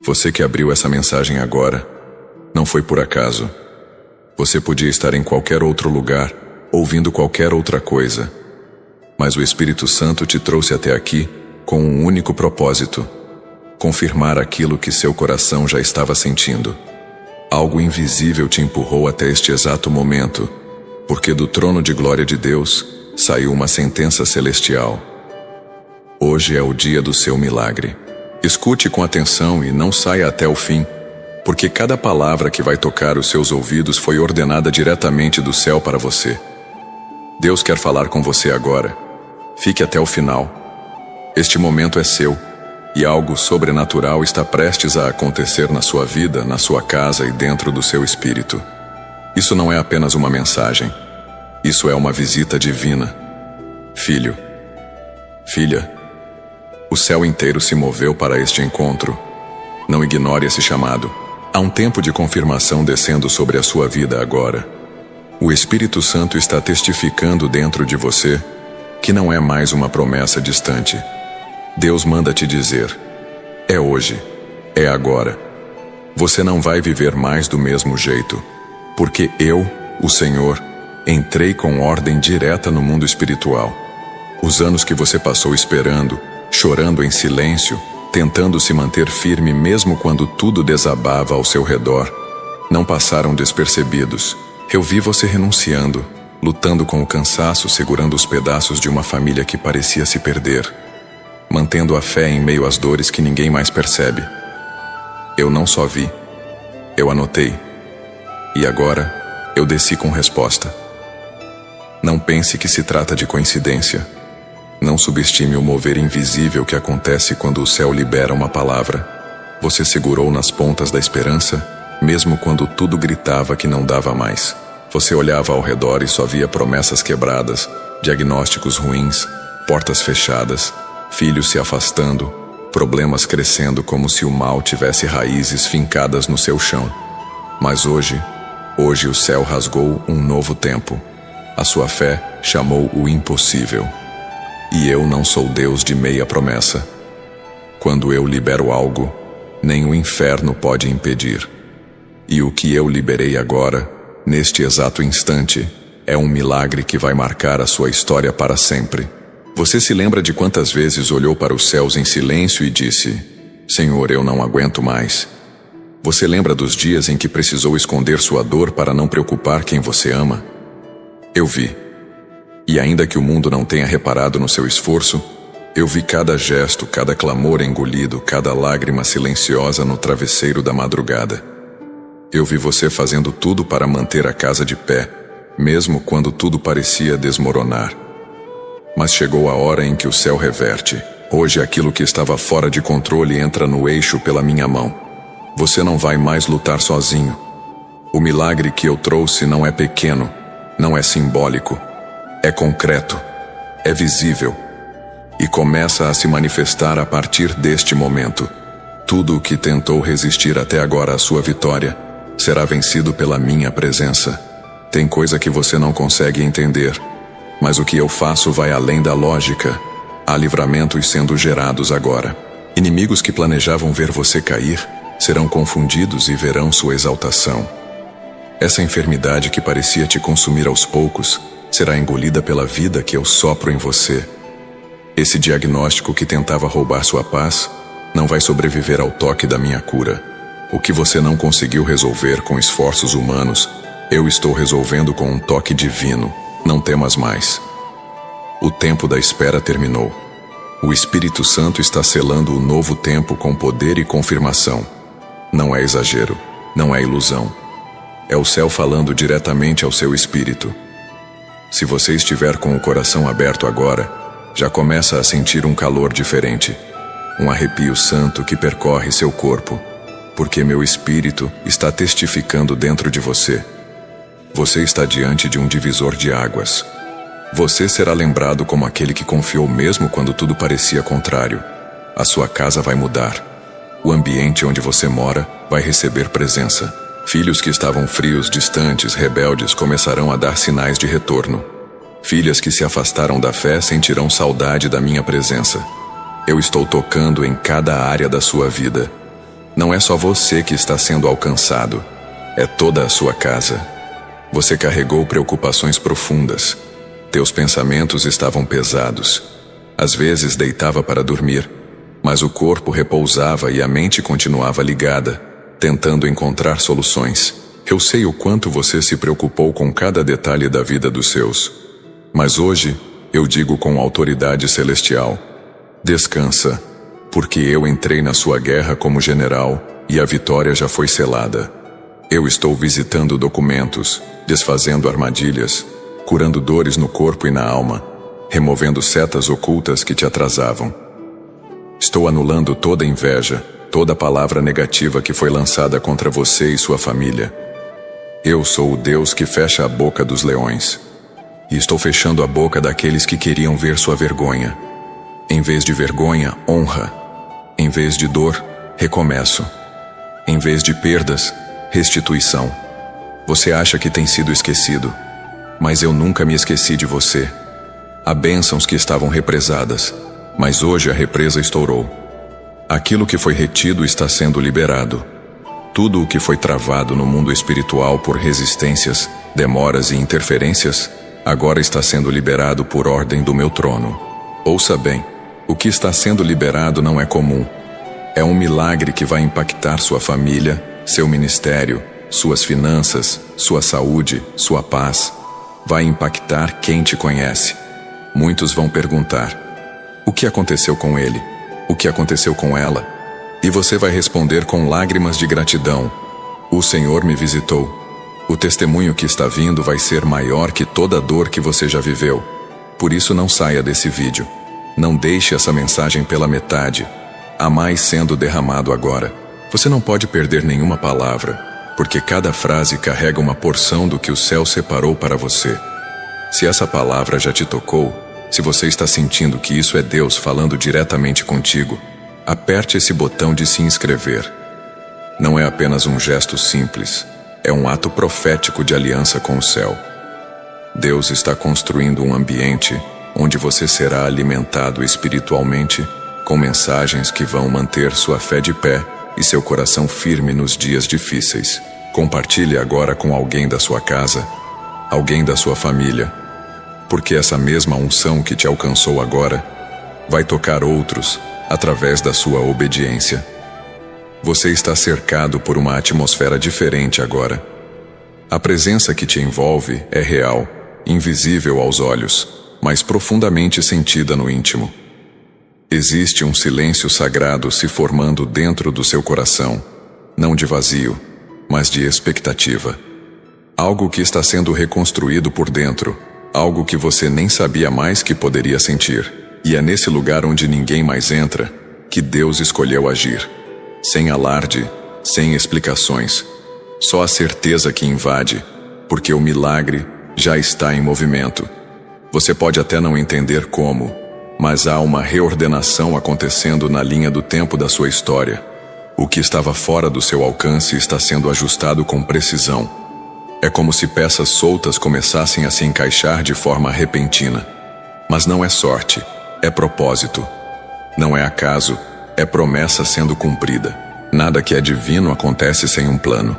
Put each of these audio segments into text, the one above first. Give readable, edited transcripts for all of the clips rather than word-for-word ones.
Você que abriu essa mensagem agora, não foi por acaso. Você podia estar em qualquer outro lugar, ouvindo qualquer outra coisa. Mas o Espírito Santo te trouxe até aqui com um único propósito: confirmar aquilo que seu coração já estava sentindo. Algo invisível te empurrou até este exato momento, porque do trono de glória de Deus saiu uma sentença celestial. Hoje é o dia do seu milagre. Escute com atenção e não saia até o fim, porque cada palavra que vai tocar os seus ouvidos foi ordenada diretamente do céu para você. Deus quer falar com você agora. Fique até o final. Este momento é seu, e algo sobrenatural está prestes a acontecer na sua vida, na sua casa e dentro do seu espírito. Isso não é apenas uma mensagem. Isso é uma visita divina. Filho, filha, o céu inteiro se moveu para este encontro. Não ignore esse chamado. Há um tempo de confirmação descendo sobre a sua vida agora. O Espírito Santo está testificando dentro de você que não é mais uma promessa distante. Deus manda te dizer: é hoje, é agora. Você não vai viver mais do mesmo jeito, porque eu, o Senhor, entrei com ordem direta no mundo espiritual. Os anos que você passou esperando, chorando em silêncio, tentando se manter firme mesmo quando tudo desabava ao seu redor, não passaram despercebidos. Eu vi você renunciando, lutando com o cansaço, segurando os pedaços de uma família que parecia se perder, mantendo a fé em meio às dores que ninguém mais percebe. Eu não só vi, eu anotei. E agora, eu desci com resposta. Não pense que se trata de coincidência. Não subestime o mover invisível que acontece quando o céu libera uma palavra. Você segurou nas pontas da esperança, mesmo quando tudo gritava que não dava mais. Você olhava ao redor e só via promessas quebradas, diagnósticos ruins, portas fechadas, filhos se afastando, problemas crescendo como se o mal tivesse raízes fincadas no seu chão. Mas hoje o céu rasgou um novo tempo. A sua fé chamou o impossível. E eu não sou Deus de meia promessa. Quando eu libero algo, nem o inferno pode impedir. E o que eu liberei agora, neste exato instante, é um milagre que vai marcar a sua história para sempre. Você se lembra de quantas vezes olhou para os céus em silêncio e disse: Senhor, eu não aguento mais. Você lembra dos dias em que precisou esconder sua dor para não preocupar quem você ama? Eu vi. E ainda que o mundo não tenha reparado no seu esforço, eu vi cada gesto, cada clamor engolido, cada lágrima silenciosa no travesseiro da madrugada. Eu vi você fazendo tudo para manter a casa de pé, mesmo quando tudo parecia desmoronar. Mas chegou a hora em que o céu reverte. Hoje aquilo que estava fora de controle entra no eixo pela minha mão. Você não vai mais lutar sozinho. O milagre que eu trouxe não é pequeno, não é simbólico. É concreto, é visível, e começa a se manifestar a partir deste momento. Tudo o que tentou resistir até agora à sua vitória será vencido pela minha presença. Tem coisa que você não consegue entender, mas o que eu faço vai além da lógica. Há livramentos sendo gerados agora. Inimigos que planejavam ver você cair serão confundidos e verão sua exaltação. Essa enfermidade que parecia te consumir aos poucos será engolida pela vida que eu sopro em você. Esse diagnóstico que tentava roubar sua paz não vai sobreviver ao toque da minha cura. O que você não conseguiu resolver com esforços humanos, eu estou resolvendo com um toque divino. Não temas mais. O tempo da espera terminou. O Espírito Santo está selando o novo tempo com poder e confirmação. Não é exagero, não é ilusão. É o céu falando diretamente ao seu espírito. Se você estiver com o coração aberto agora, já começa a sentir um calor diferente, um arrepio santo que percorre seu corpo, porque meu espírito está testificando dentro de você. Você está diante de um divisor de águas. Você será lembrado como aquele que confiou mesmo quando tudo parecia contrário. A sua casa vai mudar. O ambiente onde você mora vai receber presença. Filhos que estavam frios, distantes, rebeldes, começarão a dar sinais de retorno. Filhas que se afastaram da fé sentirão saudade da minha presença. Eu estou tocando em cada área da sua vida. Não é só você que está sendo alcançado, é toda a sua casa. Você carregou preocupações profundas. Teus pensamentos estavam pesados. Às vezes deitava para dormir, mas o corpo repousava e a mente continuava ligada, tentando encontrar soluções. Eu sei o quanto você se preocupou com cada detalhe da vida dos seus. Mas hoje, eu digo com autoridade celestial: descansa, porque eu entrei na sua guerra como general e a vitória já foi selada. Eu estou visitando documentos, desfazendo armadilhas, curando dores no corpo e na alma, removendo setas ocultas que te atrasavam. Estou anulando toda inveja, toda palavra negativa que foi lançada contra você e sua família. Eu sou o Deus que fecha a boca dos leões. E estou fechando a boca daqueles que queriam ver sua vergonha. Em vez de vergonha, honra. Em vez de dor, recomeço. Em vez de perdas, restituição. Você acha que tem sido esquecido, mas eu nunca me esqueci de você. Há bênçãos que estavam represadas, mas hoje a represa estourou. Aquilo que foi retido está sendo liberado. Tudo o que foi travado no mundo espiritual por resistências, demoras e interferências, agora está sendo liberado por ordem do meu trono. Ouça bem, o que está sendo liberado não é comum. É um milagre que vai impactar sua família, seu ministério, suas finanças, sua saúde, sua paz. Vai impactar quem te conhece. Muitos vão perguntar: o que aconteceu com ele? O que aconteceu com ela? E você vai responder com lágrimas de gratidão: o Senhor me visitou. O testemunho que está vindo vai ser maior que toda a dor que você já viveu. Por isso não saia desse vídeo. Não deixe essa mensagem pela metade. Há mais sendo derramado agora. Você não pode perder nenhuma palavra, porque cada frase carrega uma porção do que o céu separou para você. Se essa palavra já te tocou, se você está sentindo que isso é Deus falando diretamente contigo, aperte esse botão de se inscrever. Não é apenas um gesto simples, é um ato profético de aliança com o céu. Deus está construindo um ambiente onde você será alimentado espiritualmente com mensagens que vão manter sua fé de pé e seu coração firme nos dias difíceis. Compartilhe agora com alguém da sua casa, alguém da sua família, porque essa mesma unção que te alcançou agora vai tocar outros através da sua obediência. Você está cercado por uma atmosfera diferente agora. A presença que te envolve é real, invisível aos olhos, mas profundamente sentida no íntimo. Existe um silêncio sagrado se formando dentro do seu coração, não de vazio, mas de expectativa. Algo que está sendo reconstruído por dentro, algo que você nem sabia mais que poderia sentir. E é nesse lugar onde ninguém mais entra que Deus escolheu agir. Sem alarde, sem explicações, só a certeza que invade, porque o milagre já está em movimento. Você pode até não entender como, mas há uma reordenação acontecendo na linha do tempo da sua história. O que estava fora do seu alcance está sendo ajustado com precisão. É como se peças soltas começassem a se encaixar de forma repentina. Mas não é sorte, é propósito. Não é acaso, é promessa sendo cumprida. Nada que é divino acontece sem um plano.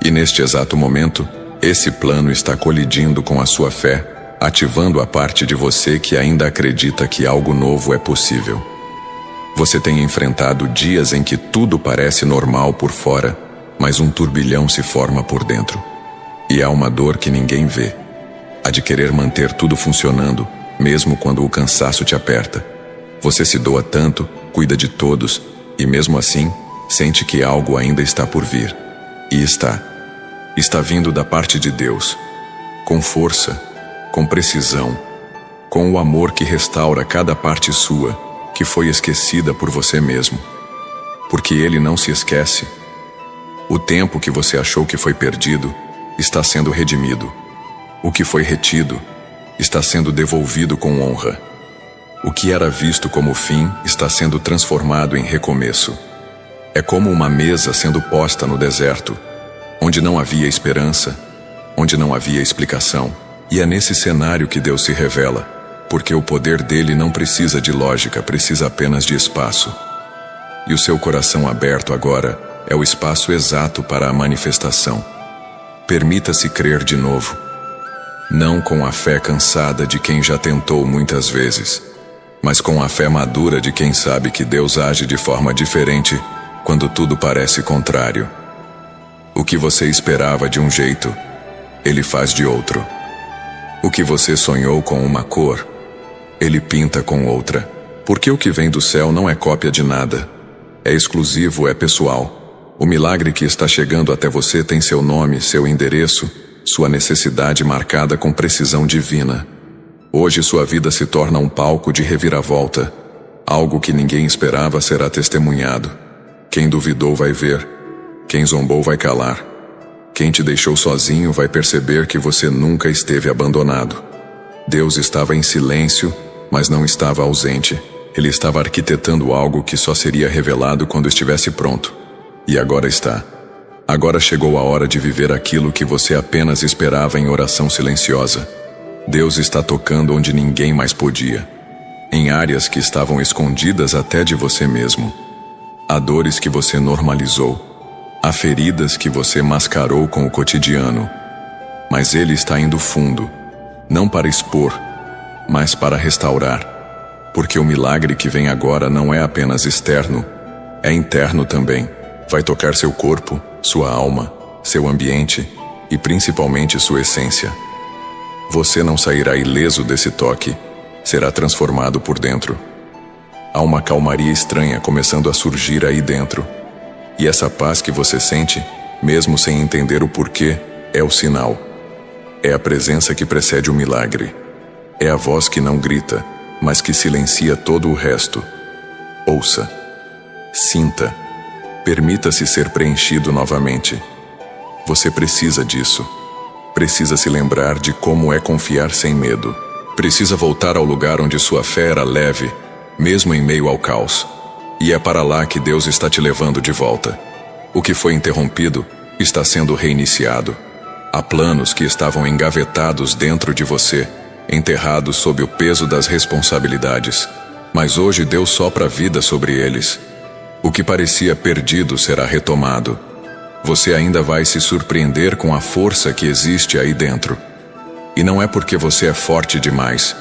E neste exato momento, esse plano está colidindo com a sua fé, ativando a parte de você que ainda acredita que algo novo é possível. Você tem enfrentado dias em que tudo parece normal por fora, mas um turbilhão se forma por dentro. E há uma dor que ninguém vê, a de querer manter tudo funcionando, mesmo quando o cansaço te aperta. Você se doa tanto, cuida de todos, e mesmo assim, sente que algo ainda está por vir. E está vindo da parte de Deus, com força, com precisão, com o amor que restaura cada parte sua, que foi esquecida por você mesmo. Porque Ele não se esquece. O tempo que você achou que foi perdido está sendo redimido. O que foi retido está sendo devolvido com honra. O que era visto como fim está sendo transformado em recomeço. É como uma mesa sendo posta no deserto, onde não havia esperança, onde não havia explicação. E é nesse cenário que Deus se revela, porque o poder dele não precisa de lógica, precisa apenas de espaço. e o seu coração aberto agora é o espaço exato para a manifestação. Permita-se crer de novo. Não com a fé cansada de quem já tentou muitas vezes, mas com a fé madura de quem sabe que Deus age de forma diferente quando tudo parece contrário. O que você esperava de um jeito, Ele faz de outro. O que você sonhou com uma cor, Ele pinta com outra. Porque o que vem do céu não é cópia de nada. É exclusivo, é pessoal. O milagre que está chegando até você tem seu nome, seu endereço, sua necessidade marcada com precisão divina. Hoje sua vida se torna um palco de reviravolta. Algo que ninguém esperava será testemunhado. Quem duvidou vai ver. Quem zombou vai calar. Quem te deixou sozinho vai perceber que você nunca esteve abandonado. Deus estava em silêncio, mas não estava ausente. Ele estava arquitetando algo que só seria revelado quando estivesse pronto. E agora está. Agora chegou a hora de viver aquilo que você apenas esperava em oração silenciosa. Deus está tocando onde ninguém mais podia. Em áreas que estavam escondidas até de você mesmo. Há dores que você normalizou. Há feridas que você mascarou com o cotidiano. Mas Ele está indo fundo. Não para expor, mas para restaurar. Porque o milagre que vem agora não é apenas externo, é interno também. Vai tocar seu corpo, sua alma, seu ambiente e principalmente sua essência. Você não sairá ileso desse toque, será transformado por dentro. Há uma calmaria estranha começando a surgir aí dentro. E essa paz que você sente, mesmo sem entender o porquê, é o sinal. É a presença que precede o milagre. É a voz que não grita, mas que silencia todo o resto. Ouça. Sinta. Permita-se ser preenchido novamente. Você precisa disso. Precisa se lembrar de como é confiar sem medo. Precisa voltar ao lugar onde sua fé era leve, mesmo em meio ao caos. E é para lá que Deus está te levando de volta. O que foi interrompido está sendo reiniciado. Há planos que estavam engavetados dentro de você, enterrados sob o peso das responsabilidades. Mas hoje Deus sopra vida sobre eles. O que parecia perdido será retomado. Você ainda vai se surpreender com a força que existe aí dentro. E não é porque você é forte demais.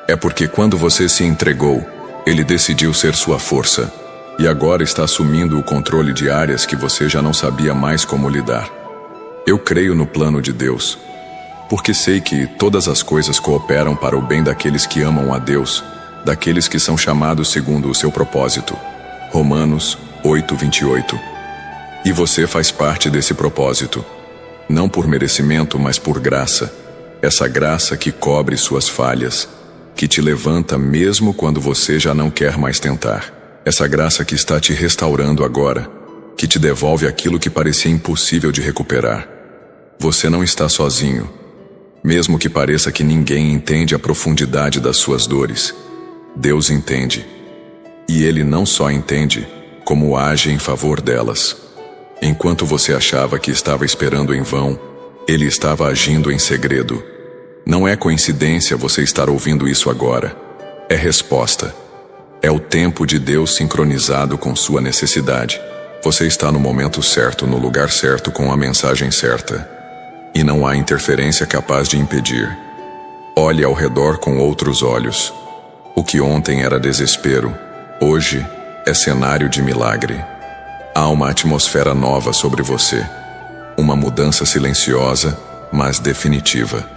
É porque quando você se entregou, Ele decidiu ser sua força. E agora está assumindo o controle de áreas que você já não sabia mais como lidar. Eu creio no plano de Deus, porque sei que todas as coisas cooperam para o bem daqueles que amam a Deus, daqueles que são chamados segundo o seu propósito. Romanos 8:28. E você faz parte desse propósito, não por merecimento, mas por graça. Essa graça que cobre suas falhas, que te levanta mesmo quando você já não quer mais tentar. Essa graça que está te restaurando agora, que te devolve aquilo que parecia impossível de recuperar. Você não está sozinho, mesmo que pareça que ninguém entende a profundidade das suas dores. Deus entende. E Ele não só entende, como age em favor delas. Enquanto você achava que estava esperando em vão, Ele estava agindo em segredo. Não é coincidência você estar ouvindo isso agora. É resposta. É o tempo de Deus sincronizado com sua necessidade. Você está no momento certo, no lugar certo, com a mensagem certa. E não há interferência capaz de impedir. Olhe ao redor com outros olhos. O que ontem era desespero, hoje é cenário de milagre. Há uma atmosfera nova sobre você. Uma mudança silenciosa, mas definitiva.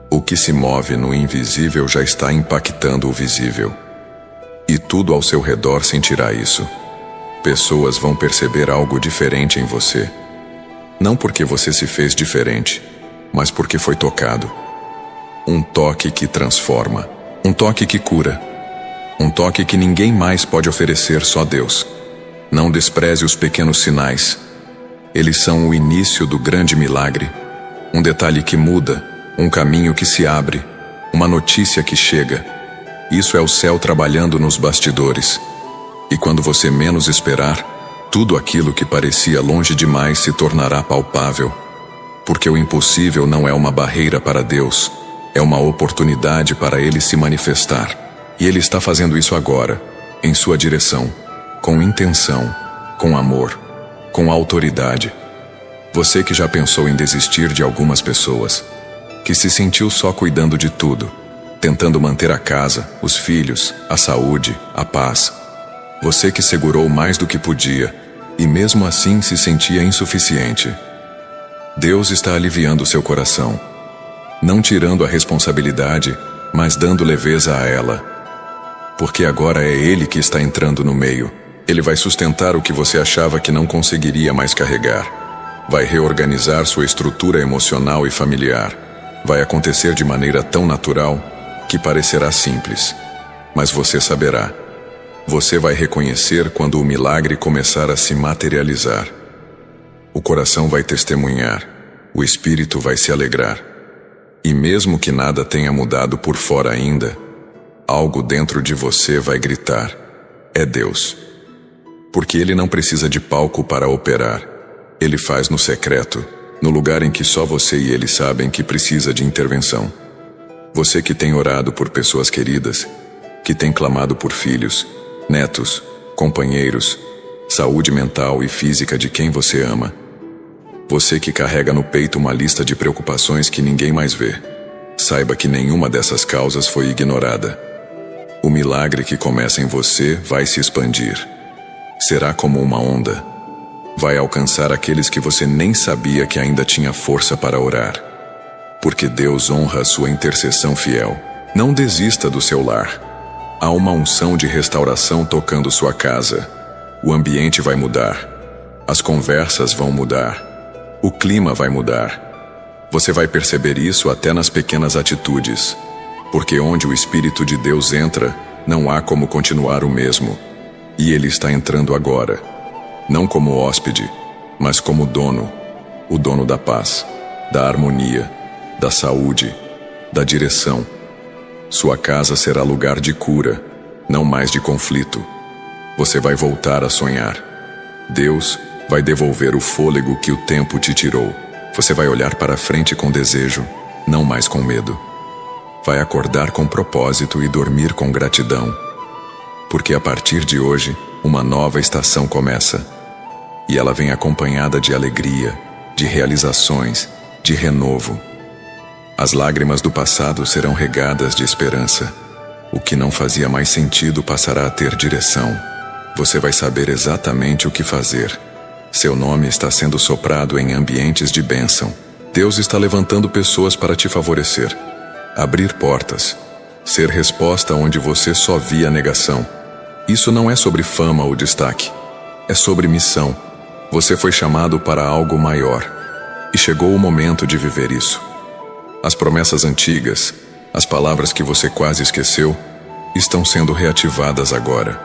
O que se move no invisível já está impactando o visível. E tudo ao seu redor sentirá isso. Pessoas vão perceber algo diferente em você. Não porque você se fez diferente, mas porque foi tocado. Um toque que transforma. Um toque que cura. Um toque que ninguém mais pode oferecer, só Deus. Não despreze os pequenos sinais. Eles são o início do grande milagre. Um detalhe que muda, um caminho que se abre, uma notícia que chega. Isso é o céu trabalhando nos bastidores. E quando você menos esperar, tudo aquilo que parecia longe demais se tornará palpável. Porque o impossível não é uma barreira para Deus, é uma oportunidade para Ele se manifestar. E Ele está fazendo isso agora, em sua direção. com intenção, com amor, com autoridade. Você que já pensou em desistir de algumas pessoas, que se sentiu só cuidando de tudo, tentando manter a casa, os filhos, a saúde, a paz. Você que segurou mais do que podia e mesmo assim se sentia insuficiente. Deus está aliviando seu coração, não tirando a responsabilidade, mas dando leveza a ela. Porque agora é Ele que está entrando no meio. Ele vai sustentar o que você achava que não conseguiria mais carregar. Vai reorganizar sua estrutura emocional e familiar. Vai acontecer de maneira tão natural que parecerá simples. Mas você saberá. Você vai reconhecer quando o milagre começar a se materializar. O coração vai testemunhar. O espírito vai se alegrar. E mesmo que nada tenha mudado por fora ainda, algo dentro de você vai gritar: é Deus. Porque Ele não precisa de palco para operar. Ele faz no secreto, no lugar em que só você e Ele sabem que precisa de intervenção. Você que tem orado por pessoas queridas, que tem clamado por filhos, netos, companheiros, saúde mental e física de quem você ama. Você que carrega no peito uma lista de preocupações que ninguém mais vê. Saiba que nenhuma dessas causas foi ignorada. O milagre que começa em você vai se expandir. Será como uma onda. Vai alcançar aqueles que você nem sabia que ainda tinha força para orar. Porque Deus honra a sua intercessão fiel. Não desista do seu lar. Há uma unção de restauração tocando sua casa. O ambiente vai mudar. As conversas vão mudar. O clima vai mudar. Você vai perceber isso até nas pequenas atitudes. Porque onde o Espírito de Deus entra, não há como continuar o mesmo. E Ele está entrando agora. Não como hóspede, mas como dono. O dono da paz, da harmonia, da saúde, da direção. Sua casa será lugar de cura, não mais de conflito. Você vai voltar a sonhar. Deus vai devolver o fôlego que o tempo te tirou. Você vai olhar para frente com desejo, não mais com medo. Vai acordar com propósito e dormir com gratidão. Porque a partir de hoje, uma nova estação começa. E ela vem acompanhada de alegria, de realizações, de renovo. As lágrimas do passado serão regadas de esperança. O que não fazia mais sentido passará a ter direção. Você vai saber exatamente o que fazer. Seu nome está sendo soprado em ambientes de bênção. Deus está levantando pessoas para te favorecer. Abrir portas. Ser resposta onde você só via negação. Isso não é sobre fama ou destaque. É sobre missão. Você foi chamado para algo maior. E chegou o momento de viver isso. As promessas antigas, as palavras que você quase esqueceu, estão sendo reativadas agora.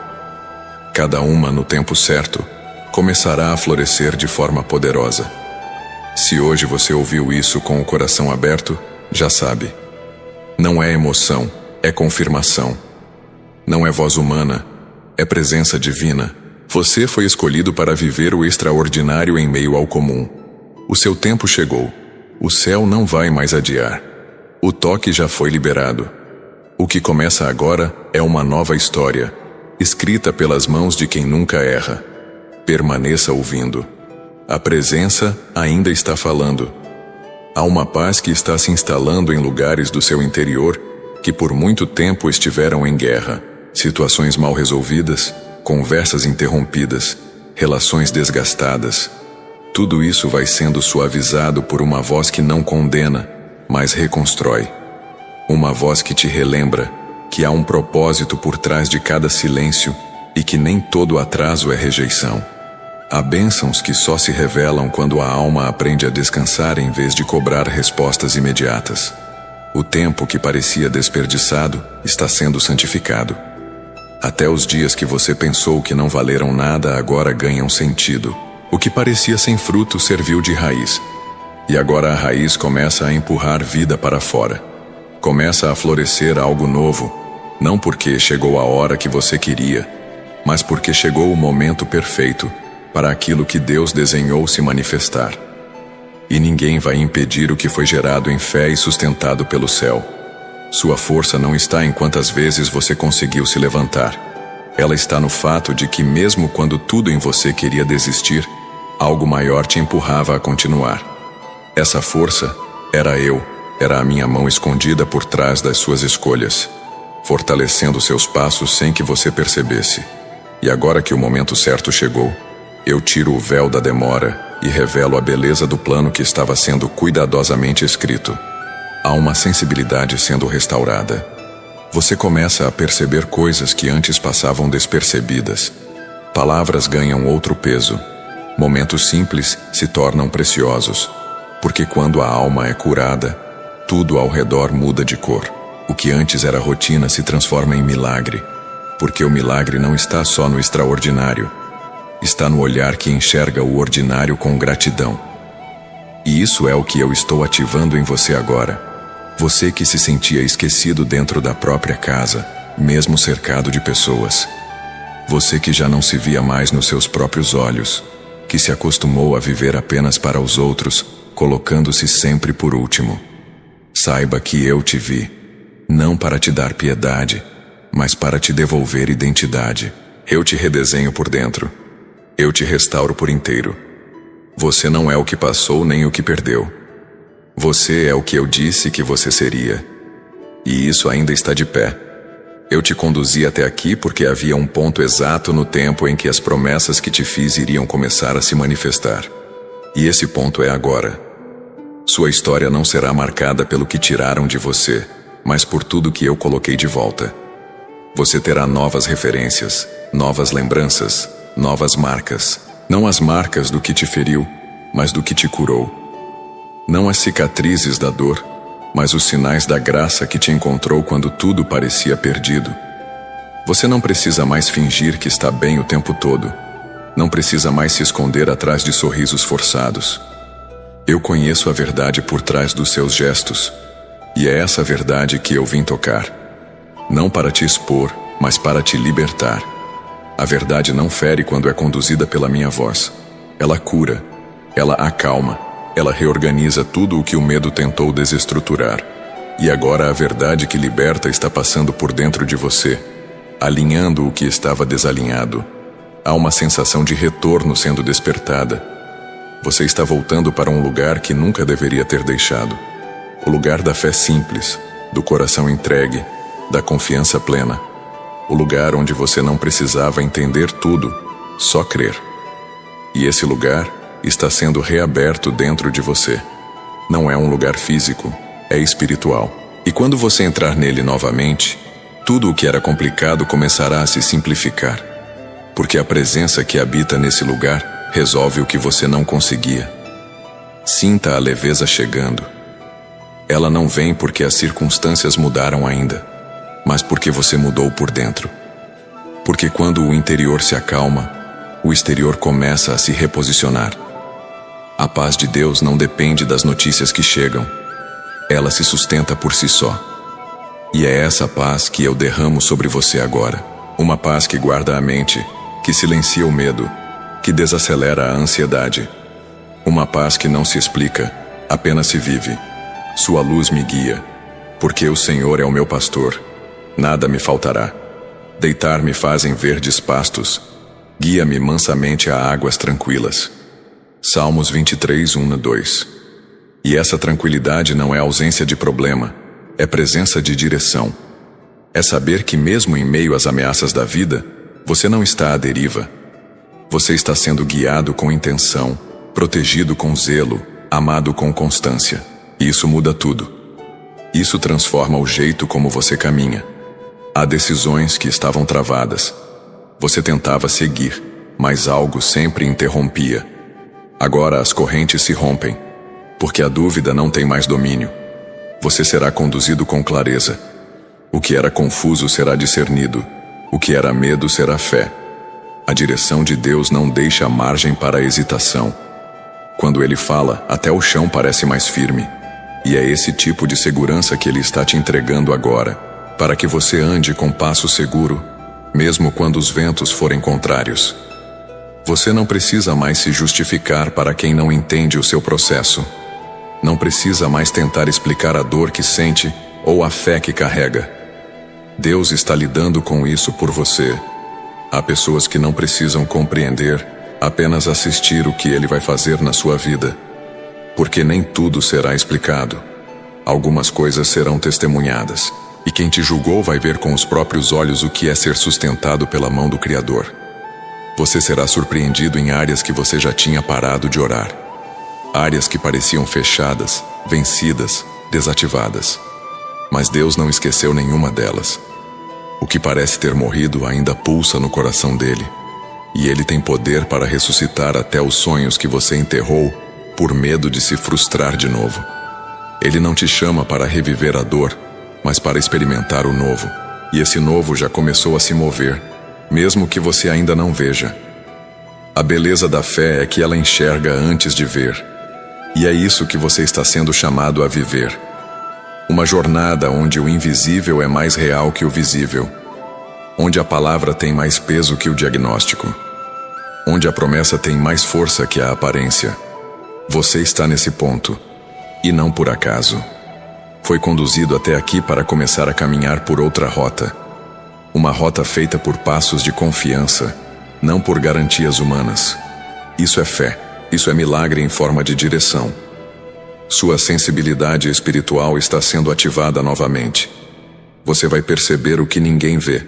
Cada uma, no tempo certo, começará a florescer de forma poderosa. Se hoje você ouviu isso com o coração aberto, já sabe. Não é emoção, é confirmação. Não é voz humana, é presença divina. Você foi escolhido para viver o extraordinário em meio ao comum. O seu tempo chegou. O céu não vai mais adiar. O toque já foi liberado. O que começa agora é uma nova história, escrita pelas mãos de quem nunca erra. Permaneça ouvindo. A presença ainda está falando. Há uma paz que está se instalando em lugares do seu interior que por muito tempo estiveram em guerra. Situações mal resolvidas, conversas interrompidas, relações desgastadas. Tudo isso vai sendo suavizado por uma voz que não condena, mas reconstrói. Uma voz que te relembra que há um propósito por trás de cada silêncio e que nem todo atraso é rejeição. Há bênçãos que só se revelam quando a alma aprende a descansar em vez de cobrar respostas imediatas. O tempo que parecia desperdiçado está sendo santificado. Até os dias que você pensou que não valeram nada agora ganham sentido. O que parecia sem fruto serviu de raiz. E agora a raiz começa a empurrar vida para fora. Começa a florescer algo novo, não porque chegou a hora que você queria, mas porque chegou o momento perfeito para aquilo que Deus desenhou se manifestar. E ninguém vai impedir o que foi gerado em fé e sustentado pelo céu. Sua força não está em quantas vezes você conseguiu se levantar, Ela está no fato de que mesmo quando tudo em você queria desistir, algo maior te empurrava a continuar. Essa força era eu, era a minha mão escondida por trás das suas escolhas, fortalecendo seus passos sem que você percebesse. E agora que o momento certo chegou, eu tiro o véu da demora e revelo a beleza do plano que estava sendo cuidadosamente escrito. Há uma sensibilidade sendo restaurada. Você começa a perceber coisas que antes passavam despercebidas. Palavras ganham outro peso. Momentos simples se tornam preciosos, porque quando a alma é curada, tudo ao redor muda de cor. O que antes era rotina se transforma em milagre, porque o milagre não está só no extraordinário, está no olhar que enxerga o ordinário com gratidão. E isso é o que eu estou ativando em você agora. Você que se sentia esquecido dentro da própria casa, mesmo cercado de pessoas. Você que já não se via mais nos seus próprios olhos, que se acostumou a viver apenas para os outros, colocando-se sempre por último. Saiba que eu te vi, não para te dar piedade, mas para te devolver identidade. Eu te redesenho por dentro. Eu te restauro por inteiro. Você não é o que passou nem o que perdeu. Você é o que eu disse que você seria. E isso ainda está de pé. Eu te conduzi até aqui porque havia um ponto exato no tempo em que as promessas que te fiz iriam começar a se manifestar. E esse ponto é agora. Sua história não será marcada pelo que tiraram de você, mas por tudo que eu coloquei de volta. Você terá novas referências, novas lembranças, novas marcas. Não as marcas do que te feriu, mas do que te curou. Não as cicatrizes da dor, mas os sinais da graça que te encontrou quando tudo parecia perdido. Você não precisa mais fingir que está bem o tempo todo. Não precisa mais se esconder atrás de sorrisos forçados. Eu conheço a verdade por trás dos seus gestos, e é essa verdade que eu vim tocar. Não para te expor, mas para te libertar. A verdade não fere quando é conduzida pela minha voz. Ela cura, ela acalma, ela reorganiza tudo o que o medo tentou desestruturar. E agora a verdade que liberta está passando por dentro de você, alinhando o que estava desalinhado. Há uma sensação de retorno sendo despertada. Você está voltando para um lugar que nunca deveria ter deixado. O lugar da fé simples, do coração entregue, da confiança plena. O lugar onde você não precisava entender tudo, só crer. E esse lugar está sendo reaberto dentro de você. Não é um lugar físico, é espiritual. E quando você entrar nele novamente, tudo o que era complicado começará a se simplificar. Porque a presença que habita nesse lugar resolve o que você não conseguia. Sinta a leveza chegando. Ela não vem porque as circunstâncias mudaram ainda, mas porque você mudou por dentro. Porque quando o interior se acalma, o exterior começa a se reposicionar. A paz de Deus não depende das notícias que chegam. Ela se sustenta por si só. E é essa paz que eu derramo sobre você agora. Uma paz que guarda a mente, que silencia o medo, que desacelera a ansiedade. Uma paz que não se explica, apenas se vive. Sua luz me guia, porque o Senhor é o meu pastor. Nada me faltará. Deitar-me faz em verdes pastos. Guia-me mansamente a águas tranquilas. Salmos 23, 1-2. E essa tranquilidade não é ausência de problema, é presença de direção. É saber que mesmo em meio às ameaças da vida, você não está à deriva. Você está sendo guiado com intenção, protegido com zelo, amado com constância. E isso muda tudo. Isso transforma o jeito como você caminha. Há decisões que estavam travadas. Você tentava seguir, mas algo sempre interrompia. Agora as correntes se rompem, porque a dúvida não tem mais domínio. Você será conduzido com clareza. O que era confuso será discernido. O que era medo será fé. A direção de Deus não deixa margem para a hesitação. Quando Ele fala, até o chão parece mais firme. E é esse tipo de segurança que Ele está te entregando agora, para que você ande com passo seguro, mesmo quando os ventos forem contrários. Você não precisa mais se justificar para quem não entende o seu processo. Não precisa mais tentar explicar a dor que sente ou a fé que carrega. Deus está lidando com isso por você. Há pessoas que não precisam compreender, apenas assistir o que ele vai fazer na sua vida. Porque nem tudo será explicado. Algumas coisas serão testemunhadas, e quem te julgou vai ver com os próprios olhos o que é ser sustentado pela mão do Criador. Você será surpreendido em áreas que você já tinha parado de orar. Áreas que pareciam fechadas, vencidas, desativadas. Mas Deus não esqueceu nenhuma delas. O que parece ter morrido ainda pulsa no coração dele. E ele tem poder para ressuscitar até os sonhos que você enterrou por medo de se frustrar de novo. Ele não te chama para reviver a dor, mas para experimentar o novo. E esse novo já começou a se mover, mesmo que você ainda não veja. A beleza da fé é que ela enxerga antes de ver. E é isso que você está sendo chamado a viver. Uma jornada onde o invisível é mais real que o visível. Onde a palavra tem mais peso que o diagnóstico. Onde a promessa tem mais força que a aparência. Você está nesse ponto. E não por acaso. Foi conduzido até aqui para começar a caminhar por outra rota. Uma rota feita por passos de confiança, não por garantias humanas. Isso é fé. Isso é milagre em forma de direção. Sua sensibilidade espiritual está sendo ativada novamente. Você vai perceber o que ninguém vê.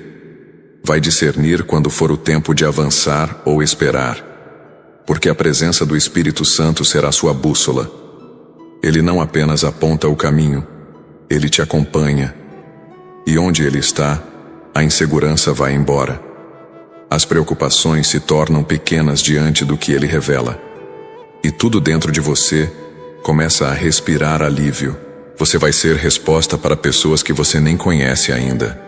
Vai discernir quando for o tempo de avançar ou esperar. Porque a presença do Espírito Santo será sua bússola. Ele não apenas aponta o caminho, ele te acompanha. E onde ele está, a insegurança vai embora. As preocupações se tornam pequenas diante do que ele revela. E tudo dentro de você começa a respirar alívio. Você vai ser resposta para pessoas que você nem conhece ainda.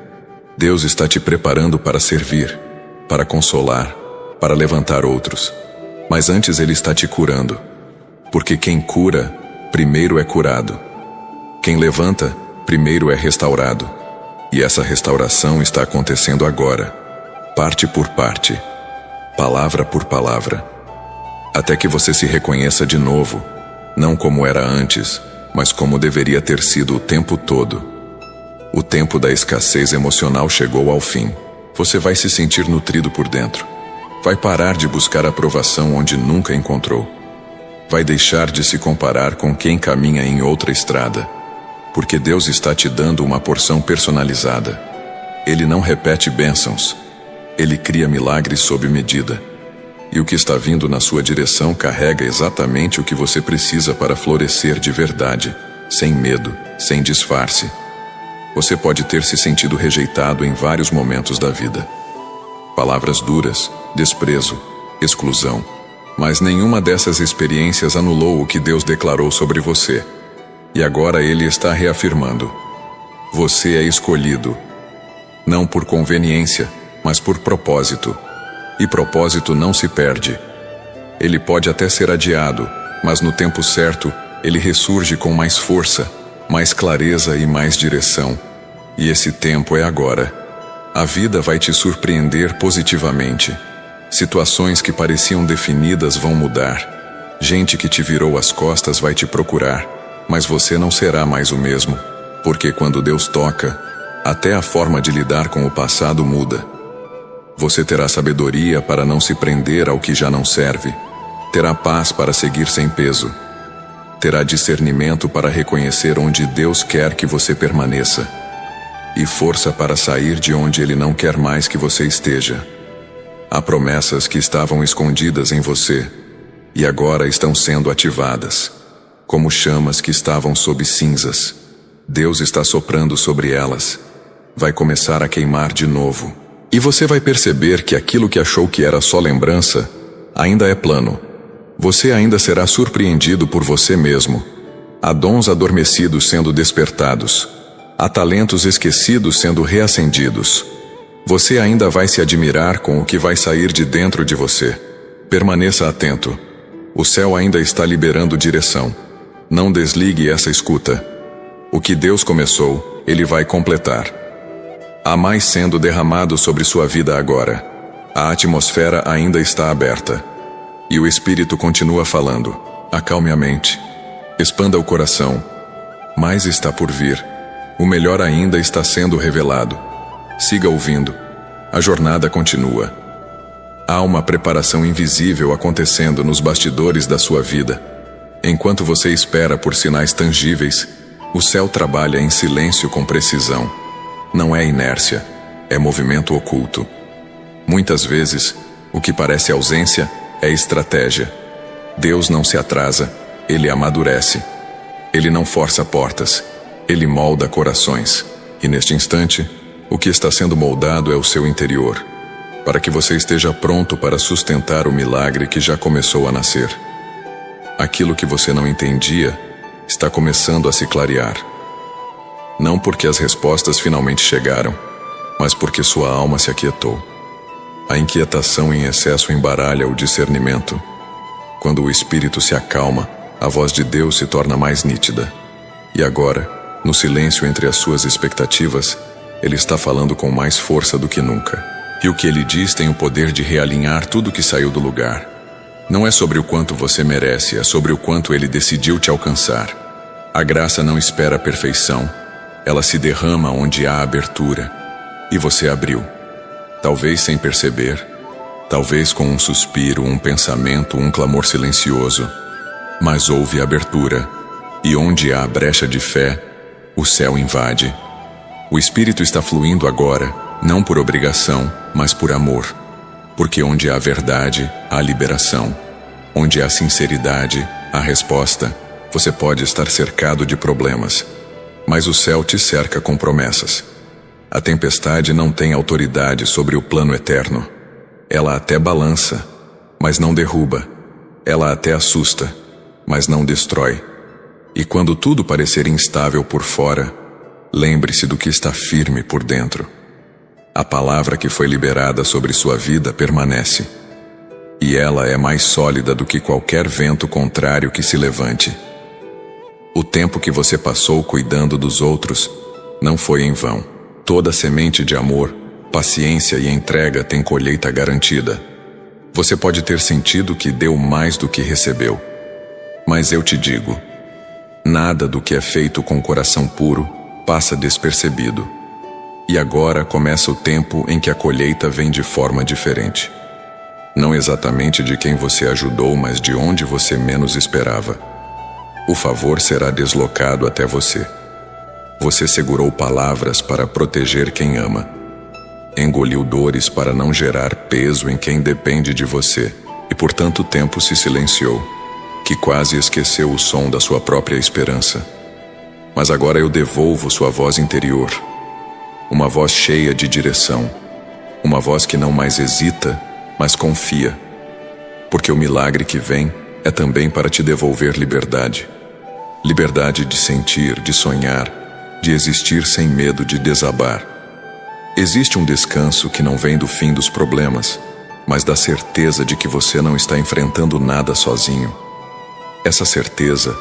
Deus está te preparando para servir, para consolar, para levantar outros. Mas antes ele está te curando. Porque quem cura, primeiro é curado. Quem levanta, primeiro é restaurado. E essa restauração está acontecendo agora, parte por parte, palavra por palavra. Até que você se reconheça de novo, não como era antes, mas como deveria ter sido o tempo todo. O tempo da escassez emocional chegou ao fim. Você vai se sentir nutrido por dentro. Vai parar de buscar aprovação onde nunca encontrou. Vai deixar de se comparar com quem caminha em outra estrada. Porque Deus está te dando uma porção personalizada. Ele não repete bênçãos. Ele cria milagres sob medida. E o que está vindo na sua direção carrega exatamente o que você precisa para florescer de verdade, sem medo, sem disfarce. Você pode ter se sentido rejeitado em vários momentos da vida. Palavras duras, desprezo, exclusão. Mas nenhuma dessas experiências anulou o que Deus declarou sobre você. E agora Ele está reafirmando. Você é escolhido. Não por conveniência, mas por propósito. E propósito não se perde. Ele pode até ser adiado, mas no tempo certo, ele ressurge com mais força, mais clareza e mais direção. E esse tempo é agora. A vida vai te surpreender positivamente. Situações que pareciam definidas vão mudar. Gente que te virou as costas vai te procurar, mas você não será mais o mesmo. Porque quando Deus toca, até a forma de lidar com o passado muda. Você terá sabedoria para não se prender ao que já não serve. Terá paz para seguir sem peso. Terá discernimento para reconhecer onde Deus quer que você permaneça. E força para sair de onde Ele não quer mais que você esteja. Há promessas que estavam escondidas em você e agora estão sendo ativadas, como chamas que estavam sob cinzas. Deus está soprando sobre elas. Vai começar a queimar de novo. E você vai perceber que aquilo que achou que era só lembrança, ainda é plano. Você ainda será surpreendido por você mesmo. Há dons adormecidos sendo despertados. Há talentos esquecidos sendo reacendidos. Você ainda vai se admirar com o que vai sair de dentro de você. Permaneça atento. O céu ainda está liberando direção. Não desligue essa escuta. O que Deus começou, Ele vai completar. Há mais sendo derramado sobre sua vida agora. A atmosfera ainda está aberta. E o Espírito continua falando. Acalme a mente. Expanda o coração. Mais está por vir. O melhor ainda está sendo revelado. Siga ouvindo. A jornada continua. Há uma preparação invisível acontecendo nos bastidores da sua vida. Enquanto você espera por sinais tangíveis, o céu trabalha em silêncio com precisão. Não é inércia, é movimento oculto. Muitas vezes, o que parece ausência é estratégia. Deus não se atrasa, Ele amadurece. Ele não força portas, Ele molda corações. E neste instante, o que está sendo moldado é o seu interior, para que você esteja pronto para sustentar o milagre que já começou a nascer. Aquilo que você não entendia está começando a se clarear. Não porque as respostas finalmente chegaram, mas porque sua alma se aquietou. A inquietação em excesso embaralha o discernimento. Quando o espírito se acalma, a voz de Deus se torna mais nítida. E agora, no silêncio entre as suas expectativas, Ele está falando com mais força do que nunca. E o que Ele diz tem o poder de realinhar tudo que saiu do lugar. Não é sobre o quanto você merece, é sobre o quanto Ele decidiu te alcançar. A graça não espera a perfeição, ela se derrama onde há abertura. E você abriu. Talvez sem perceber, talvez com um suspiro, um pensamento, um clamor silencioso. Mas houve abertura, e onde há brecha de fé, o céu invade. O Espírito está fluindo agora, não por obrigação, mas por amor. Porque onde há verdade, há liberação. Onde há sinceridade, há resposta. Você pode estar cercado de problemas, mas o céu te cerca com promessas. A tempestade não tem autoridade sobre o plano eterno. Ela até balança, mas não derruba. Ela até assusta, mas não destrói. E quando tudo parecer instável por fora, lembre-se do que está firme por dentro. A palavra que foi liberada sobre sua vida permanece. E ela é mais sólida do que qualquer vento contrário que se levante. O tempo que você passou cuidando dos outros não foi em vão. Toda semente de amor, paciência e entrega tem colheita garantida. Você pode ter sentido que deu mais do que recebeu. Mas eu te digo, nada do que é feito com coração puro passa despercebido. E agora começa o tempo em que a colheita vem de forma diferente. Não exatamente de quem você ajudou, mas de onde você menos esperava. O favor será deslocado até você. Você segurou palavras para proteger quem ama. Engoliu dores para não gerar peso em quem depende de você. E por tanto tempo se silenciou, que quase esqueceu o som da sua própria esperança. Mas agora eu devolvo sua voz interior. Uma voz cheia de direção. Uma voz que não mais hesita, mas confia. Porque o milagre que vem é também para te devolver liberdade. Liberdade de sentir, de sonhar, de existir sem medo de desabar. Existe um descanso que não vem do fim dos problemas, mas da certeza de que você não está enfrentando nada sozinho. Essa certeza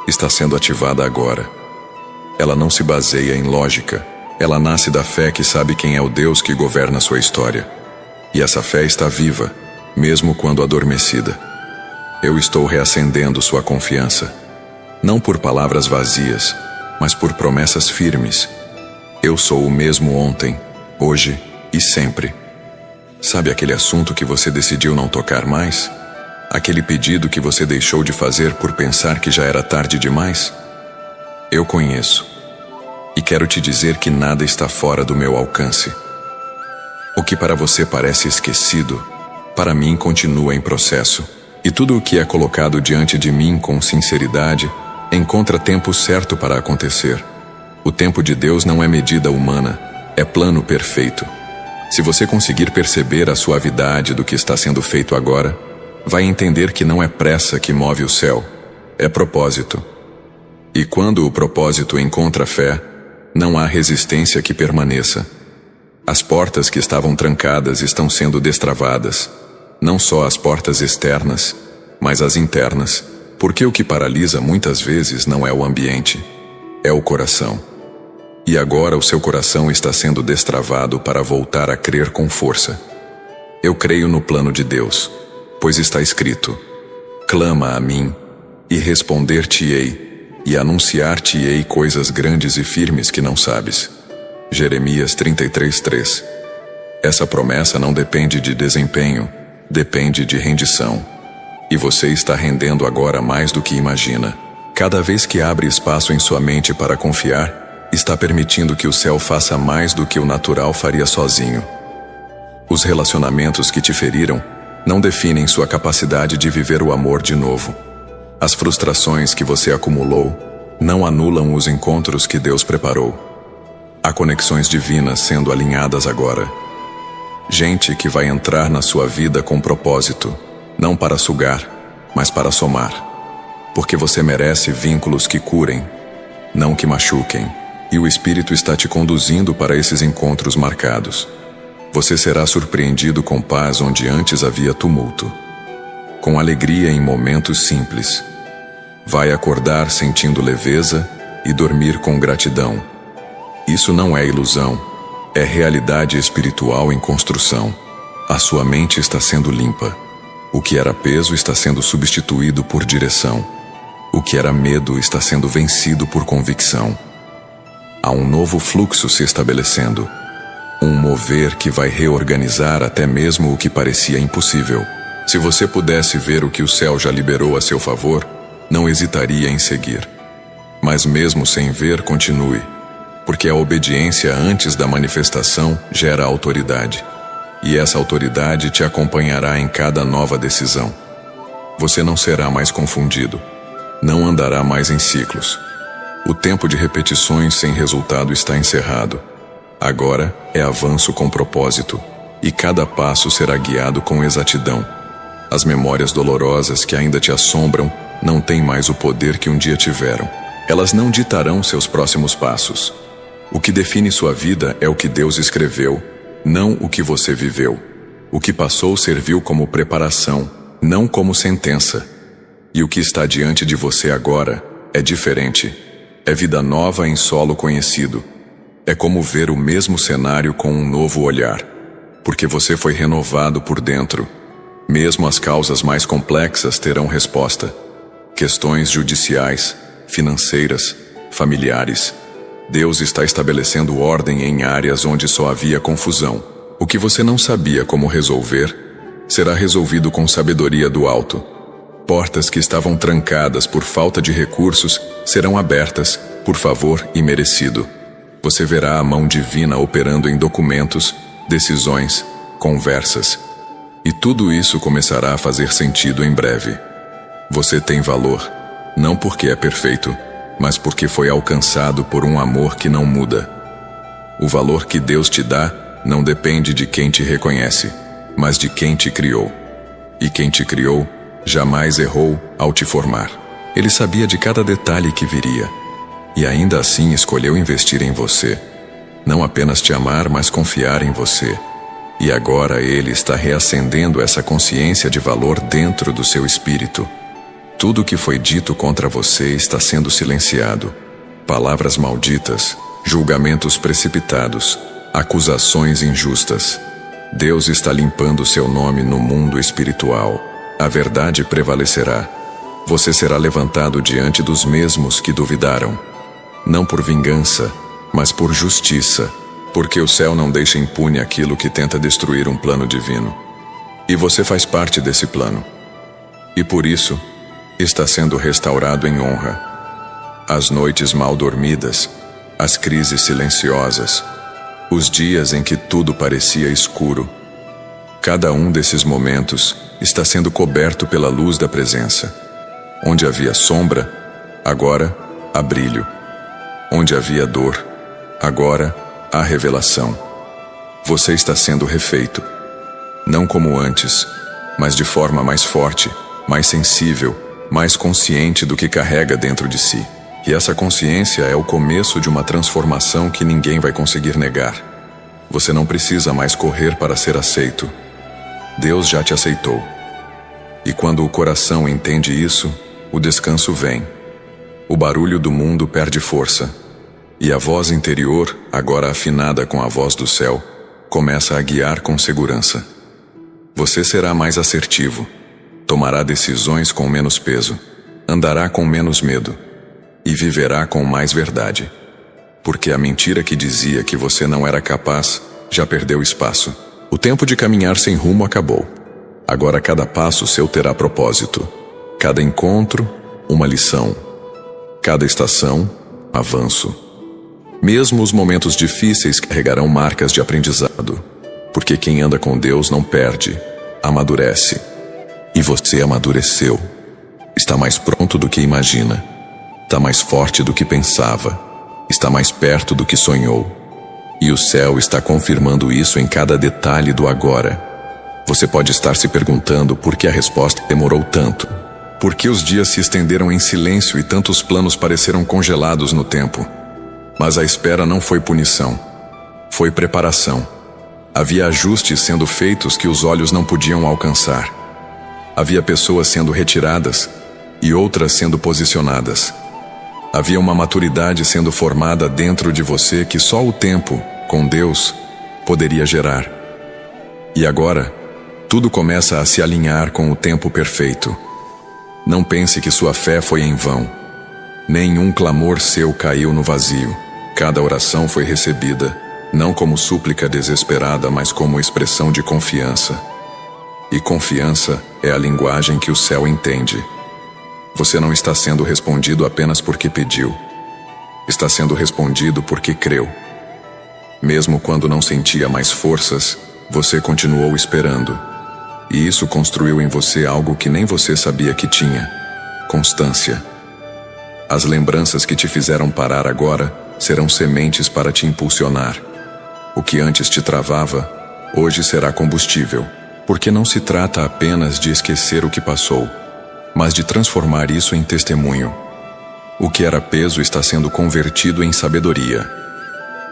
está sendo ativada agora. Ela não se baseia em lógica. Ela nasce da fé que sabe quem é o Deus que governa sua história. E essa fé está viva, mesmo quando adormecida. Eu estou reacendendo sua confiança. Não por palavras vazias, mas por promessas firmes. Eu sou o mesmo ontem, hoje e sempre. Sabe aquele assunto que você decidiu não tocar mais? Aquele pedido que você deixou de fazer por pensar que já era tarde demais? Eu conheço. E quero te dizer que nada está fora do meu alcance. O que para você parece esquecido, para mim continua em processo. E tudo o que é colocado diante de mim com sinceridade, encontra tempo certo para acontecer. O tempo de Deus não é medida humana, é plano perfeito. Se você conseguir perceber a suavidade do que está sendo feito agora, vai entender que não é pressa que move o céu, é propósito. E quando o propósito encontra fé, não há resistência que permaneça. As portas que estavam trancadas estão sendo destravadas, não só as portas externas, mas as internas, porque o que paralisa muitas vezes não é o ambiente, é o coração. E agora o seu coração está sendo destravado para voltar a crer com força. Eu creio no plano de Deus, pois está escrito: clama a mim, e responder-te-ei, e anunciar-te-ei coisas grandes e firmes que não sabes. Jeremias 33:3. Essa promessa não depende de desempenho, depende de rendição. E você está rendendo agora mais do que imagina. Cada vez que abre espaço em sua mente para confiar, está permitindo que o céu faça mais do que o natural faria sozinho. Os relacionamentos que te feriram não definem sua capacidade de viver o amor de novo. As frustrações que você acumulou não anulam os encontros que Deus preparou. Há conexões divinas sendo alinhadas agora. Gente que vai entrar na sua vida com propósito, não para sugar, mas para somar. Porque você merece vínculos que curem, não que machuquem. E o Espírito está te conduzindo para esses encontros marcados. Você será surpreendido com paz onde antes havia tumulto. Com alegria em momentos simples. Vai acordar sentindo leveza e dormir com gratidão. Isso não é ilusão, é realidade espiritual em construção. A sua mente está sendo limpa. O que era peso está sendo substituído por direção. O que era medo está sendo vencido por convicção. Há um novo fluxo se estabelecendo. Um mover que vai reorganizar até mesmo o que parecia impossível. Se você pudesse ver o que o céu já liberou a seu favor, não hesitaria em seguir. Mas mesmo sem ver, continue. Porque a obediência antes da manifestação gera autoridade. E essa autoridade te acompanhará em cada nova decisão. Você não será mais confundido. Não andará mais em ciclos. O tempo de repetições sem resultado está encerrado. Agora é avanço com propósito, e cada passo será guiado com exatidão. As memórias dolorosas que ainda te assombram não têm mais o poder que um dia tiveram. Elas não ditarão seus próximos passos. O que define sua vida é o que Deus escreveu, não o que você viveu. O que passou serviu como preparação, não como sentença. E o que está diante de você agora é diferente. É vida nova em solo conhecido. É como ver o mesmo cenário com um novo olhar, porque você foi renovado por dentro. Mesmo as causas mais complexas terão resposta. Questões judiciais, financeiras, familiares. Deus está estabelecendo ordem em áreas onde só havia confusão. O que você não sabia como resolver, será resolvido com sabedoria do alto. Portas que estavam trancadas por falta de recursos serão abertas por favor imerecido. Você verá a mão divina operando em documentos, decisões, conversas. E tudo isso começará a fazer sentido em breve. Você tem valor, não porque é perfeito, mas porque foi alcançado por um amor que não muda. O valor que Deus te dá não depende de quem te reconhece, mas de quem te criou. E quem te criou jamais errou ao te formar. Ele sabia de cada detalhe que viria. E ainda assim escolheu investir em você. Não apenas te amar, mas confiar em você. E agora Ele está reacendendo essa consciência de valor dentro do seu espírito. Tudo o que foi dito contra você está sendo silenciado. Palavras malditas, julgamentos precipitados, acusações injustas. Deus está limpando seu nome no mundo espiritual. A verdade prevalecerá. Você será levantado diante dos mesmos que duvidaram. Não por vingança, mas por justiça, porque o céu não deixa impune aquilo que tenta destruir um plano divino. E você faz parte desse plano. E por isso, está sendo restaurado em honra. As noites mal dormidas, as crises silenciosas, os dias em que tudo parecia escuro. Cada um desses momentos está sendo coberto pela luz da presença. Onde havia sombra, agora há brilho. Onde havia dor, agora há revelação. Você está sendo refeito. Não como antes, mas de forma mais forte, mais sensível, mais consciente do que carrega dentro de si. E essa consciência é o começo de uma transformação que ninguém vai conseguir negar. Você não precisa mais correr para ser aceito. Deus já te aceitou. E quando o coração entende isso, o descanso vem. O barulho do mundo perde força. E a voz interior, agora afinada com a voz do céu, começa a guiar com segurança. Você será mais assertivo. Tomará decisões com menos peso. Andará com menos medo. E viverá com mais verdade. Porque a mentira que dizia que você não era capaz já perdeu espaço. O tempo de caminhar sem rumo acabou. Agora cada passo seu terá propósito. Cada encontro, uma lição. Cada estação, avanço. Mesmo os momentos difíceis carregarão marcas de aprendizado, porque quem anda com Deus não perde, amadurece. E você amadureceu. Está mais pronto do que imagina. Está mais forte do que pensava. Está mais perto do que sonhou. E o céu está confirmando isso em cada detalhe do agora. Você pode estar se perguntando por que a resposta demorou tanto. Por que os dias se estenderam em silêncio e tantos planos pareceram congelados no tempo? Mas a espera não foi punição. Foi preparação. Havia ajustes sendo feitos que os olhos não podiam alcançar. Havia pessoas sendo retiradas e outras sendo posicionadas. Havia uma maturidade sendo formada dentro de você que só o tempo, com Deus, poderia gerar. E agora, tudo começa a se alinhar com o tempo perfeito. Não pense que sua fé foi em vão. Nenhum clamor seu caiu no vazio. Cada oração foi recebida, não como súplica desesperada, mas como expressão de confiança. E confiança é a linguagem que o céu entende. Você não está sendo respondido apenas porque pediu. Está sendo respondido porque creu. Mesmo quando não sentia mais forças, você continuou esperando. E isso construiu em você algo que nem você sabia que tinha: constância. As lembranças que te fizeram parar agora serão sementes para te impulsionar. O que antes te travava, hoje será combustível, porque não se trata apenas de esquecer o que passou, mas de transformar isso em testemunho. O que era peso está sendo convertido em sabedoria.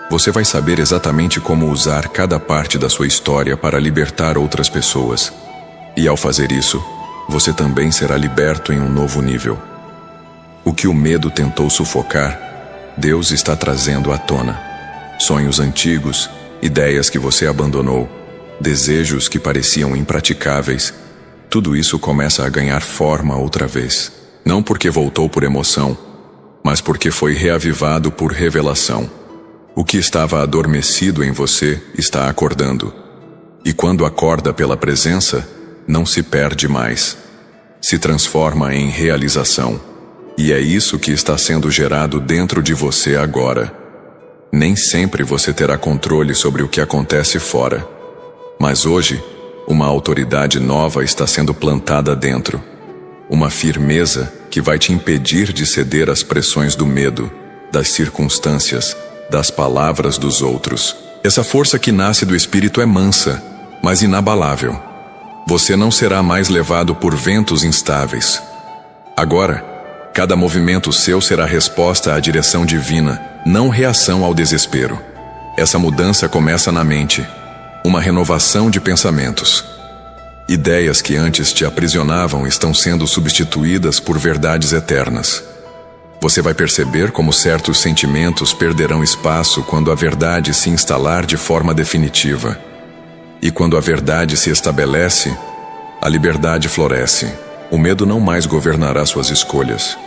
Você vai saber exatamente como usar cada parte da sua história para libertar outras pessoas. E ao fazer isso, você também será liberto em um novo nível. O que o medo tentou sufocar, Deus está trazendo à tona. Sonhos antigos, ideias que você abandonou, desejos que pareciam impraticáveis, tudo isso começa a ganhar forma outra vez. Não porque voltou por emoção, mas porque foi reavivado por revelação. O que estava adormecido em você está acordando. E quando acorda pela presença, não se perde mais. Se transforma em realização. E é isso que está sendo gerado dentro de você agora. Nem sempre você terá controle sobre o que acontece fora. Mas hoje, uma autoridade nova está sendo plantada dentro. Uma firmeza que vai te impedir de ceder às pressões do medo, das circunstâncias, das palavras dos outros. Essa força que nasce do Espírito é mansa, mas inabalável. Você não será mais levado por ventos instáveis. Agora, cada movimento seu será resposta à direção divina, não reação ao desespero. Essa mudança começa na mente, uma renovação de pensamentos. Ideias que antes te aprisionavam estão sendo substituídas por verdades eternas. Você vai perceber como certos sentimentos perderão espaço quando a verdade se instalar de forma definitiva. E quando a verdade se estabelece, a liberdade floresce. O medo não mais governará suas escolhas.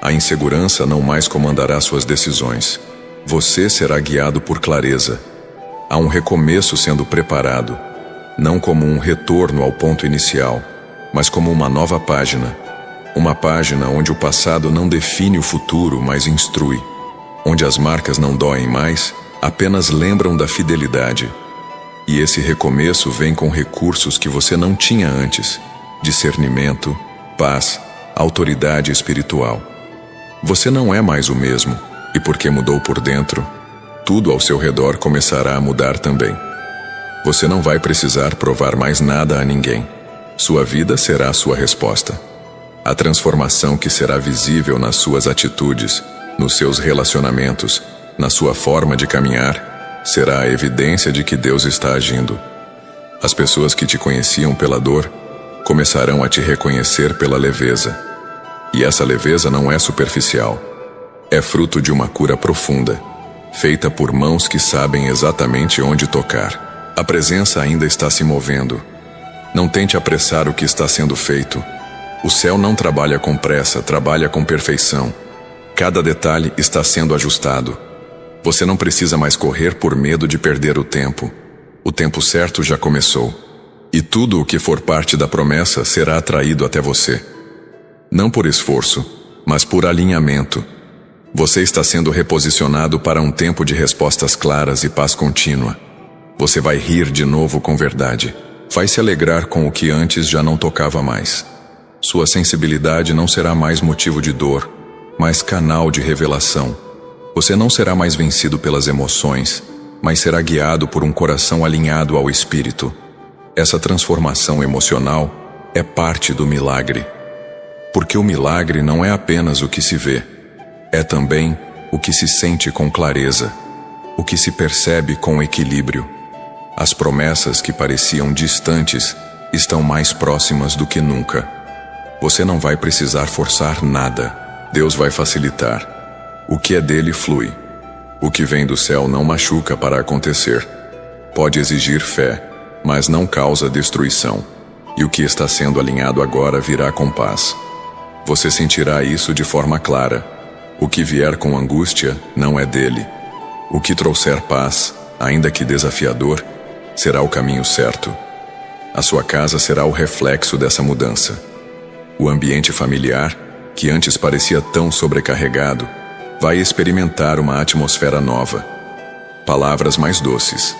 A insegurança não mais comandará suas decisões. Você será guiado por clareza. Há um recomeço sendo preparado, não como um retorno ao ponto inicial, mas como uma nova página. Uma página onde o passado não define o futuro, mas instrui. Onde as marcas não doem mais, apenas lembram da fidelidade. E esse recomeço vem com recursos que você não tinha antes: discernimento, paz, autoridade espiritual. Você não é mais o mesmo, e porque mudou por dentro, tudo ao seu redor começará a mudar também. Você não vai precisar provar mais nada a ninguém. Sua vida será a sua resposta. A transformação que será visível nas suas atitudes, nos seus relacionamentos, na sua forma de caminhar, será a evidência de que Deus está agindo. As pessoas que te conheciam pela dor começarão a te reconhecer pela leveza. E essa leveza não é superficial. É fruto de uma cura profunda, feita por mãos que sabem exatamente onde tocar. A presença ainda está se movendo. Não tente apressar o que está sendo feito. O céu não trabalha com pressa, trabalha com perfeição. Cada detalhe está sendo ajustado. Você não precisa mais correr por medo de perder o tempo. O tempo certo já começou. E tudo o que for parte da promessa será atraído até você. Não por esforço, mas por alinhamento. Você está sendo reposicionado para um tempo de respostas claras e paz contínua. Você vai rir de novo com verdade. Vai se alegrar com o que antes já não tocava mais. Sua sensibilidade não será mais motivo de dor, mas canal de revelação. Você não será mais vencido pelas emoções, mas será guiado por um coração alinhado ao Espírito. Essa transformação emocional é parte do milagre. Porque o milagre não é apenas o que se vê, é também o que se sente com clareza, o que se percebe com equilíbrio. As promessas que pareciam distantes estão mais próximas do que nunca. Você não vai precisar forçar nada. Deus vai facilitar. O que é dele flui. O que vem do céu não machuca para acontecer. Pode exigir fé, mas não causa destruição. E o que está sendo alinhado agora virá com paz. Você sentirá isso de forma clara. O que vier com angústia não é dele. O que trouxer paz, ainda que desafiador, será o caminho certo. A sua casa será o reflexo dessa mudança. O ambiente familiar, que antes parecia tão sobrecarregado, vai experimentar uma atmosfera nova. Palavras mais doces,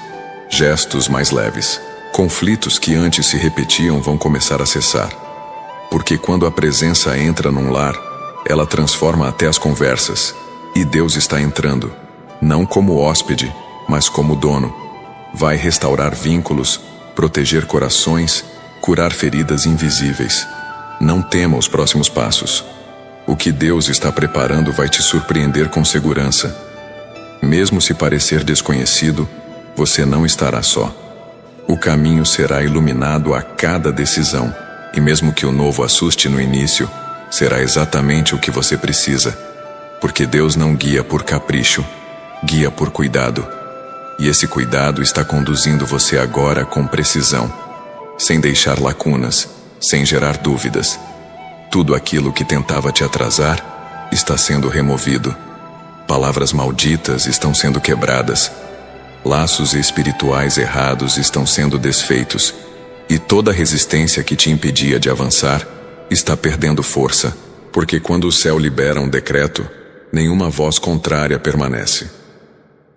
gestos mais leves, conflitos que antes se repetiam vão começar a cessar. Porque quando a presença entra num lar, ela transforma até as conversas. E Deus está entrando, não como hóspede, mas como dono. Vai restaurar vínculos, proteger corações, curar feridas invisíveis. Não tema os próximos passos. O que Deus está preparando vai te surpreender com segurança. Mesmo se parecer desconhecido, você não estará só. O caminho será iluminado a cada decisão, e mesmo que o novo assuste no início, será exatamente o que você precisa. Porque Deus não guia por capricho, guia por cuidado. E esse cuidado está conduzindo você agora com precisão, sem deixar lacunas, sem gerar dúvidas. Tudo aquilo que tentava te atrasar está sendo removido. Palavras malditas estão sendo quebradas. Laços espirituais errados estão sendo desfeitos. E toda resistência que te impedia de avançar está perdendo força, porque quando o céu libera um decreto, nenhuma voz contrária permanece.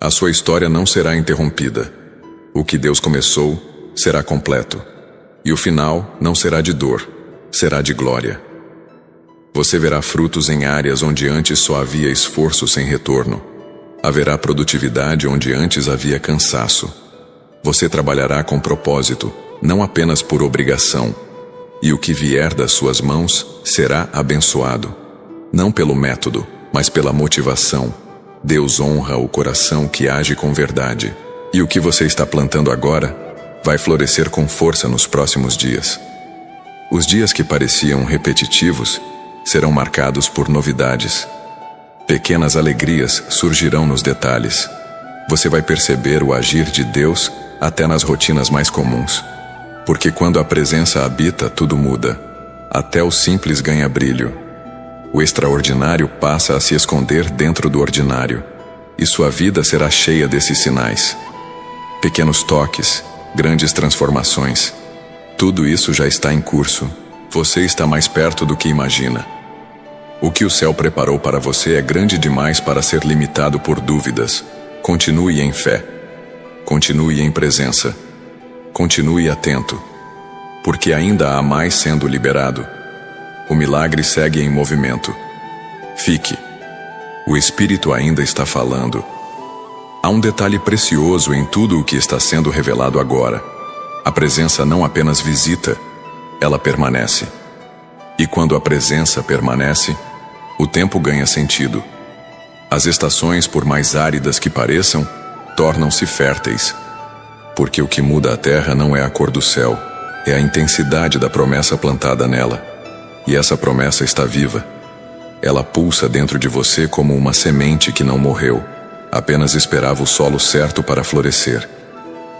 A sua história não será interrompida. O que Deus começou será completo. E o final não será de dor, será de glória. Você verá frutos em áreas onde antes só havia esforço sem retorno. Haverá produtividade onde antes havia cansaço. Você trabalhará com propósito, não apenas por obrigação. E o que vier das suas mãos será abençoado. Não pelo método, mas pela motivação. Deus honra o coração que age com verdade. E o que você está plantando agora vai florescer com força nos próximos dias. Os dias que pareciam repetitivos serão marcados por novidades. Pequenas alegrias surgirão nos detalhes. Você vai perceber o agir de Deus até nas rotinas mais comuns. Porque quando a presença habita, tudo muda. Até o simples ganha brilho. O extraordinário passa a se esconder dentro do ordinário. E sua vida será cheia desses sinais. Pequenos toques, grandes transformações. Tudo isso já está em curso. Você está mais perto do que imagina. O que o céu preparou para você é grande demais para ser limitado por dúvidas. Continue em fé. Continue em presença. Continue atento. Porque ainda há mais sendo liberado. O milagre segue em movimento. Fique. O Espírito ainda está falando. Há um detalhe precioso em tudo o que está sendo revelado agora. A presença não apenas visita, ela permanece. E quando a presença permanece, o tempo ganha sentido. As estações, por mais áridas que pareçam, tornam-se férteis. Porque o que muda a terra não é a cor do céu, é a intensidade da promessa plantada nela. E essa promessa está viva. Ela pulsa dentro de você como uma semente que não morreu, apenas esperava o solo certo para florescer.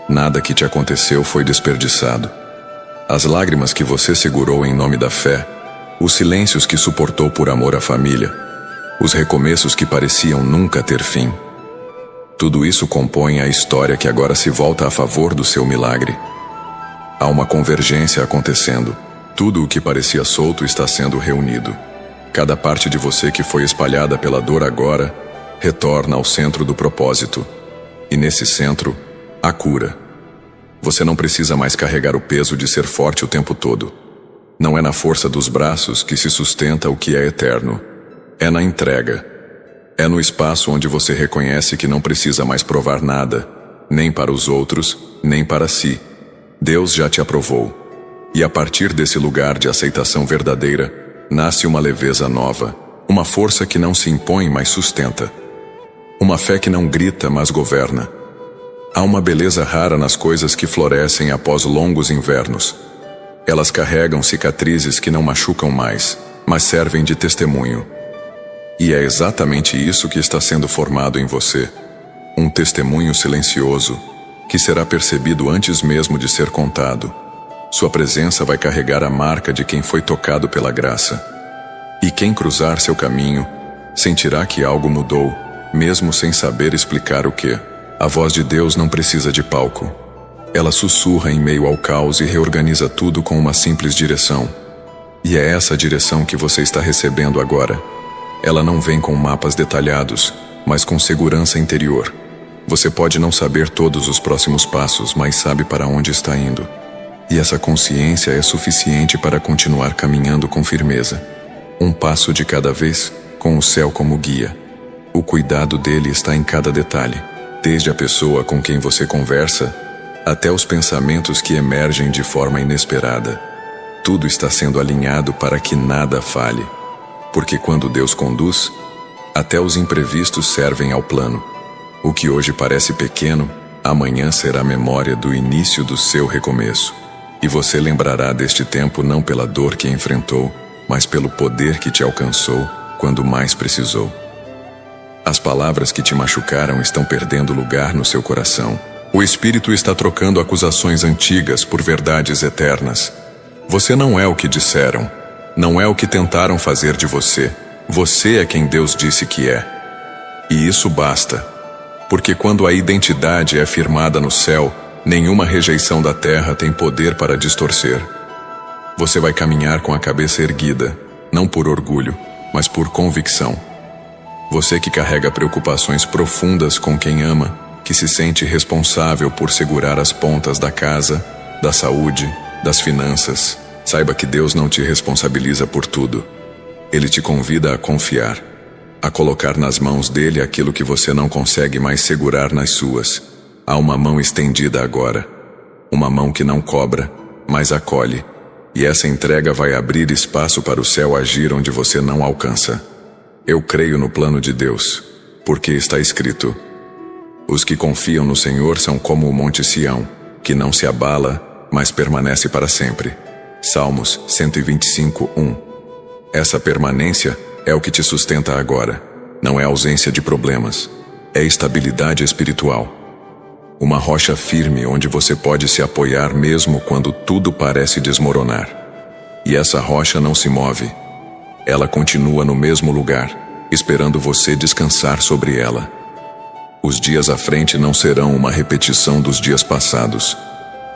Nada que te aconteceu foi desperdiçado. As lágrimas que você segurou em nome da fé, os silêncios que suportou por amor à família, os recomeços que pareciam nunca ter fim. Tudo isso compõe a história que agora se volta a favor do seu milagre. Há uma convergência acontecendo. Tudo o que parecia solto está sendo reunido. Cada parte de você que foi espalhada pela dor agora retorna ao centro do propósito. E nesse centro, a cura. Você não precisa mais carregar o peso de ser forte o tempo todo. Não é na força dos braços que se sustenta o que é eterno. É na entrega. É no espaço onde você reconhece que não precisa mais provar nada, nem para os outros, nem para si. Deus já te aprovou. E a partir desse lugar de aceitação verdadeira, nasce uma leveza nova, uma força que não se impõe, mas sustenta. Uma fé que não grita, mas governa. Há uma beleza rara nas coisas que florescem após longos invernos. Elas carregam cicatrizes que não machucam mais, mas servem de testemunho. E é exatamente isso que está sendo formado em você. Um testemunho silencioso, que será percebido antes mesmo de ser contado. Sua presença vai carregar a marca de quem foi tocado pela graça. E quem cruzar seu caminho, sentirá que algo mudou, mesmo sem saber explicar o que. A voz de Deus não precisa de palco. Ela sussurra em meio ao caos e reorganiza tudo com uma simples direção. E é essa direção que você está recebendo agora. Ela não vem com mapas detalhados, mas com segurança interior. Você pode não saber todos os próximos passos, mas sabe para onde está indo. E essa consciência é suficiente para continuar caminhando com firmeza. Um passo de cada vez, com o céu como guia. O cuidado dele está em cada detalhe, desde a pessoa com quem você conversa, até os pensamentos que emergem de forma inesperada. Tudo está sendo alinhado para que nada falhe. Porque quando Deus conduz, até os imprevistos servem ao plano. O que hoje parece pequeno, amanhã será memória do início do seu recomeço. E você lembrará deste tempo não pela dor que enfrentou, mas pelo poder que te alcançou quando mais precisou. As palavras que te machucaram estão perdendo lugar no seu coração. O Espírito está trocando acusações antigas por verdades eternas. Você não é o que disseram, não é o que tentaram fazer de você. Você é quem Deus disse que é. E isso basta, porque quando a identidade é firmada no céu, nenhuma rejeição da terra tem poder para distorcer. Você vai caminhar com a cabeça erguida, não por orgulho, mas por convicção. Você que carrega preocupações profundas com quem ama, que se sente responsável por segurar as pontas da casa, da saúde, das finanças, saiba que Deus não te responsabiliza por tudo. Ele te convida a confiar, a colocar nas mãos dele aquilo que você não consegue mais segurar nas suas. Há uma mão estendida agora, uma mão que não cobra, mas acolhe, e essa entrega vai abrir espaço para o céu agir onde você não alcança. Eu creio no plano de Deus, porque está escrito: os que confiam no Senhor são como o monte Sião, que não se abala, mas permanece para sempre. Salmos 125:1. Essa permanência é o que te sustenta agora. Não é ausência de problemas, é estabilidade espiritual. Uma rocha firme onde você pode se apoiar mesmo quando tudo parece desmoronar. E essa rocha não se move. Ela continua no mesmo lugar, esperando você descansar sobre ela. Os dias à frente não serão uma repetição dos dias passados.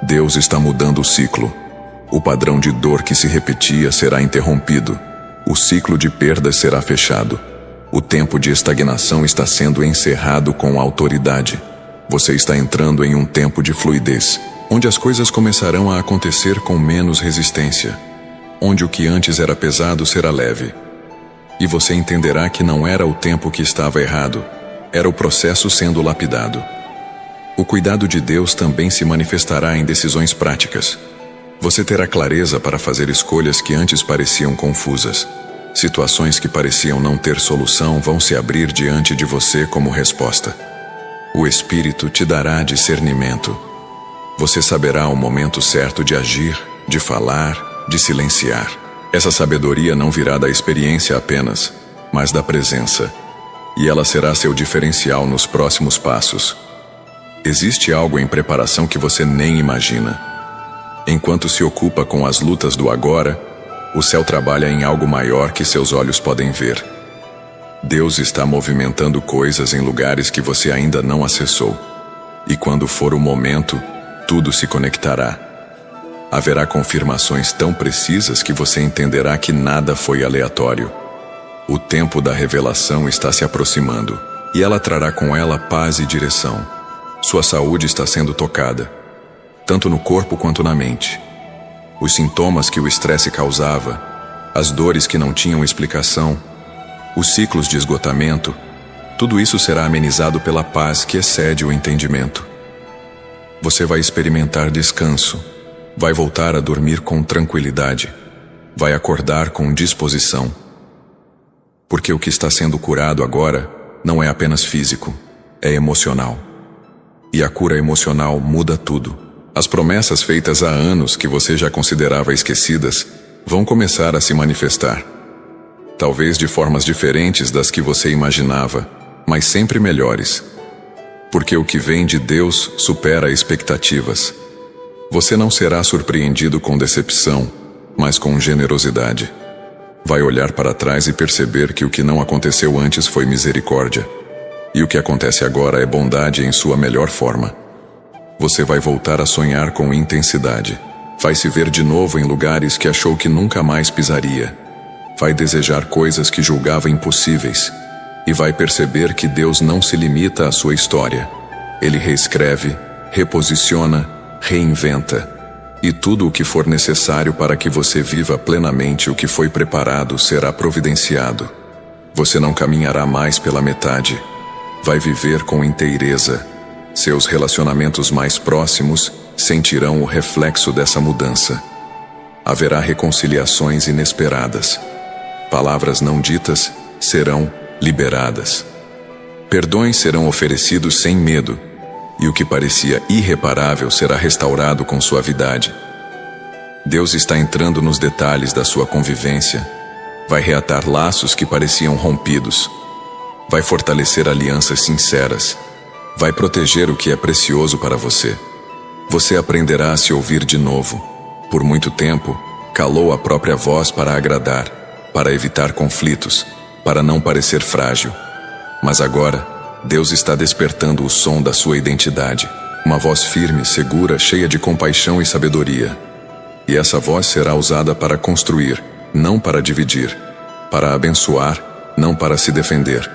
Deus está mudando o ciclo. O padrão de dor que se repetia será interrompido. O ciclo de perdas será fechado. O tempo de estagnação está sendo encerrado com autoridade. Você está entrando em um tempo de fluidez, onde as coisas começarão a acontecer com menos resistência, onde o que antes era pesado será leve. E você entenderá que não era o tempo que estava errado, era o processo sendo lapidado. O cuidado de Deus também se manifestará em decisões práticas. Você terá clareza para fazer escolhas que antes pareciam confusas. Situações que pareciam não ter solução vão se abrir diante de você como resposta. O Espírito te dará discernimento. Você saberá o momento certo de agir, de falar, de silenciar. Essa sabedoria não virá da experiência apenas, mas da presença. E ela será seu diferencial nos próximos passos. Existe algo em preparação que você nem imagina. Enquanto se ocupa com as lutas do agora, o céu trabalha em algo maior que seus olhos podem ver. Deus está movimentando coisas em lugares que você ainda não acessou. E quando for o momento, tudo se conectará. Haverá confirmações tão precisas que você entenderá que nada foi aleatório. O tempo da revelação está se aproximando, e ela trará com ela paz e direção. Sua saúde está sendo tocada, tanto no corpo quanto na mente. Os sintomas que o estresse causava, as dores que não tinham explicação, os ciclos de esgotamento, tudo isso será amenizado pela paz que excede o entendimento. Você vai experimentar descanso, vai voltar a dormir com tranquilidade, vai acordar com disposição. Porque o que está sendo curado agora não é apenas físico, é emocional. E a cura emocional muda tudo. As promessas feitas há anos que você já considerava esquecidas vão começar a se manifestar. Talvez de formas diferentes das que você imaginava, mas sempre melhores. Porque o que vem de Deus supera expectativas. Você não será surpreendido com decepção, mas com generosidade. Vai olhar para trás e perceber que o que não aconteceu antes foi misericórdia. E o que acontece agora é bondade em sua melhor forma. Você vai voltar a sonhar com intensidade. Vai se ver de novo em lugares que achou que nunca mais pisaria. Vai desejar coisas que julgava impossíveis. E vai perceber que Deus não se limita à sua história. Ele reescreve, reposiciona, reinventa. E tudo o que for necessário para que você viva plenamente o que foi preparado será providenciado. Você não caminhará mais pela metade. Vai viver com inteireza. Seus relacionamentos mais próximos sentirão o reflexo dessa mudança. Haverá reconciliações inesperadas. Palavras não ditas serão liberadas. Perdões serão oferecidos sem medo, e o que parecia irreparável será restaurado com suavidade. Deus está entrando nos detalhes da sua convivência. Vai reatar laços que pareciam rompidos. Vai fortalecer alianças sinceras. Vai proteger o que é precioso para você. Você aprenderá a se ouvir de novo. Por muito tempo, calou a própria voz para agradar, para evitar conflitos, para não parecer frágil. Mas agora, Deus está despertando o som da sua identidade. Uma voz firme, segura, cheia de compaixão e sabedoria. E essa voz será usada para construir, não para dividir, para abençoar, não para se defender.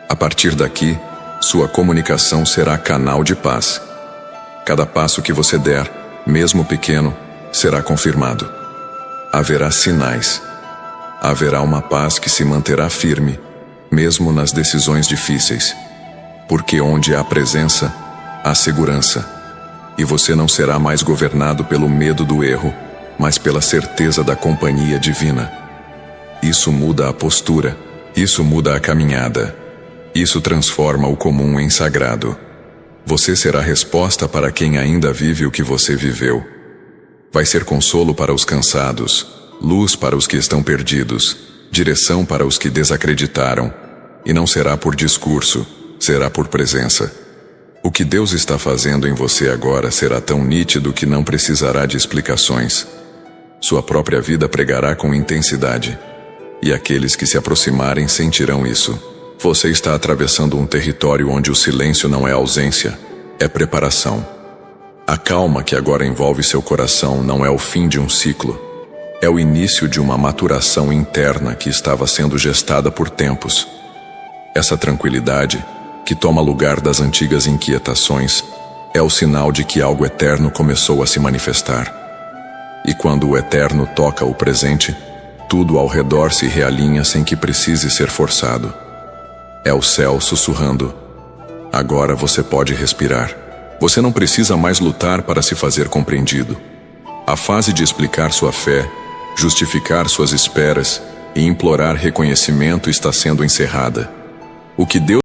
A partir daqui, sua comunicação será canal de paz. Cada passo que você der, mesmo pequeno, será confirmado. Haverá sinais. Haverá uma paz que se manterá firme, mesmo nas decisões difíceis. Porque onde há presença, há segurança. E você não será mais governado pelo medo do erro, mas pela certeza da companhia divina. Isso muda a postura, isso muda a caminhada. Isso transforma o comum em sagrado. Você será resposta para quem ainda vive o que você viveu. Vai ser consolo para os cansados, luz para os que estão perdidos, direção para os que desacreditaram. E não será por discurso, será por presença. O que Deus está fazendo em você agora será tão nítido que não precisará de explicações. Sua própria vida pregará com intensidade. E aqueles que se aproximarem sentirão isso. Você está atravessando um território onde o silêncio não é ausência, é preparação. A calma que agora envolve seu coração não é o fim de um ciclo. É o início de uma maturação interna que estava sendo gestada por tempos. Essa tranquilidade, que toma lugar das antigas inquietações, é o sinal de que algo eterno começou a se manifestar. E quando o eterno toca o presente, tudo ao redor se realinha sem que precise ser forçado. É o céu sussurrando. Agora você pode respirar. Você não precisa mais lutar para se fazer compreendido. A fase de explicar sua fé, justificar suas esperas e implorar reconhecimento está sendo encerrada. O que Deus